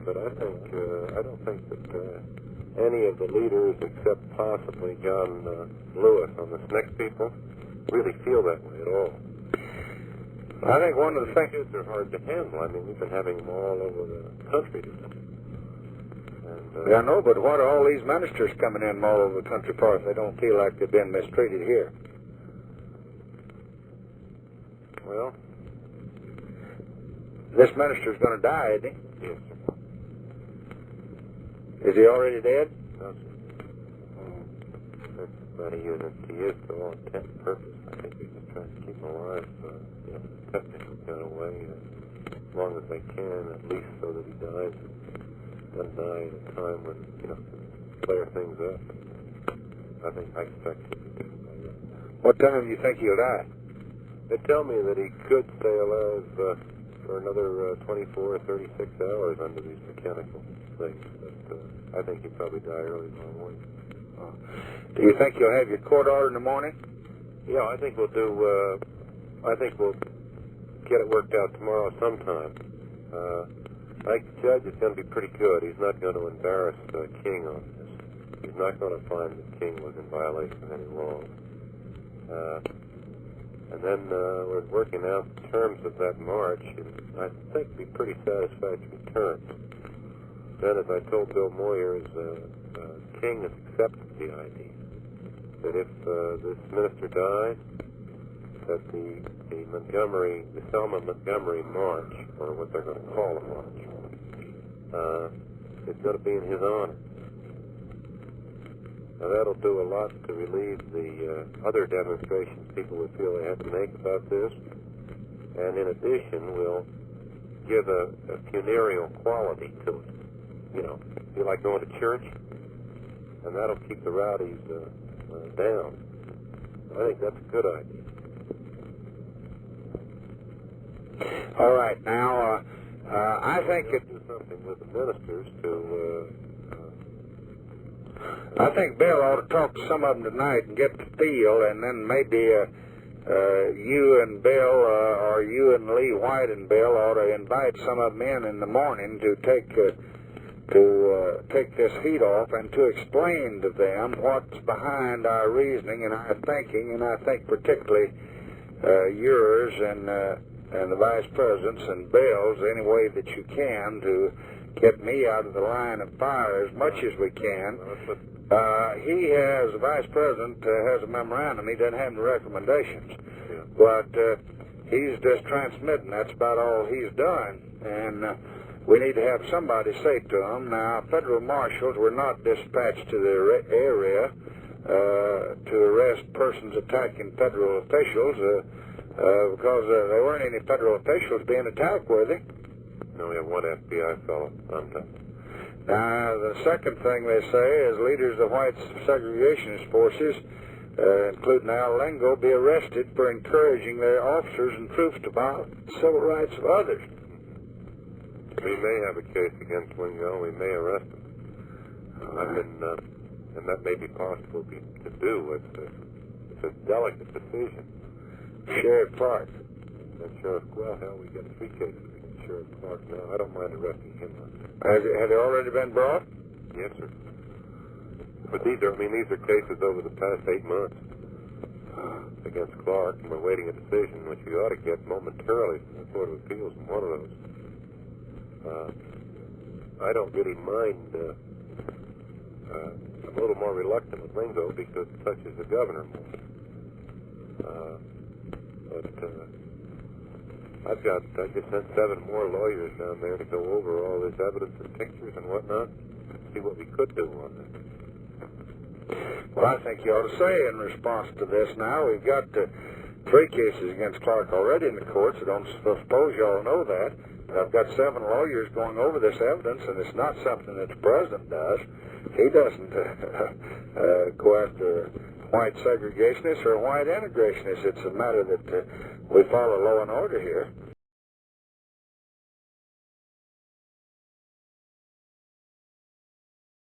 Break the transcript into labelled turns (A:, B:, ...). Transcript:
A: But I don't think that any of the leaders, except possibly John Lewis on the SNCC people, really feel that way at all.
B: I think one of the things
A: are hard to handle. I mean, we've been having them all over the country.
B: Yeah, I know, but what are all these ministers coming in from all over the country for if they don't feel like they've been mistreated here?
A: Well,
B: this minister's going to die, isn't he?
A: Yes, sir.
B: Is he already dead?
A: No, sir. That's about a year that he is to all intent and purpose. I think we just try to keep him alive, technical kind of way, as long as they can, at least so that he dies. Doesn't die at a time when, clear things up. I expect him to do that.
B: What time do you think he'll die?
A: They tell me that he could stay alive for another 24 or 36 hours under these mechanical things, but I think he'll probably die early tomorrow morning.
B: Do you think you'll have your court order in the morning?
A: Yeah, I think we'll get it worked out tomorrow sometime. I think the judge is going to be pretty good. He's not going to embarrass King on this. He's not going to find that King was in violation of any laws. And then we're working out the terms of that march, and I think be pretty satisfactory terms. Then, as I told Bill Moyers, King has accepted the idea that if this minister dies, that the Selma Montgomery March, or what they're going to call a march, is going to be in his honor. Now, that'll do a lot to relieve the other demonstrations people would feel they have to make about this. And in addition, we'll give a funereal quality to it. Feel like going to church, and that'll keep the rowdies down. I think that's a good idea.
B: All right. Now, I think
A: we'll do something with the ministers to...
B: I think Bill ought to talk to some of them tonight and get the feel, and then maybe you and Bill, or you and Lee White and Bill ought to invite some of them in the morning to take this heat off and to explain to them what's behind our reasoning and our thinking, and I think particularly yours and the Vice President's and Bill's any way that you can to get me out of the line of fire as much as we can. The Vice President has a memorandum. He doesn't have any recommendations. But he's just transmitting. That's about all he's done. And we need to have somebody say to him. Now, federal marshals were not dispatched to the area to arrest persons attacking federal officials because there weren't any federal officials being attacked, were they?
A: No, we have one FBI fellow.
B: Now, the second thing they say is leaders of white segregationist forces, including Al Lingo, be arrested for encouraging their officers and troops to violate civil rights of others.
A: We may have a case against Lingo. We may arrest him. And that may be possible to do. It's a delicate decision.
B: Sheriff Clark.
A: Well, hell, we got 3 cases against Sheriff Clark now. I don't mind arresting him.
B: Have they already been brought?
A: Yes, sir. But these are cases over the past 8 months against Clark, and we're waiting a decision, which we ought to get momentarily from the Court of Appeals in one of those. I don't really mind. I'm a little more reluctant with Lingo because it touches the governor more. I just sent 7 more lawyers down there to go over all this evidence and pictures and whatnot, see what we could do on this.
B: Well, I think you ought to say in response to this now, we've got 3 cases against Clark already in the courts. I don't suppose you all know that. I've got 7 lawyers going over this evidence, and it's not something that the president does. He doesn't go after white segregationists or white integrationists. It's a matter that we follow law and order here.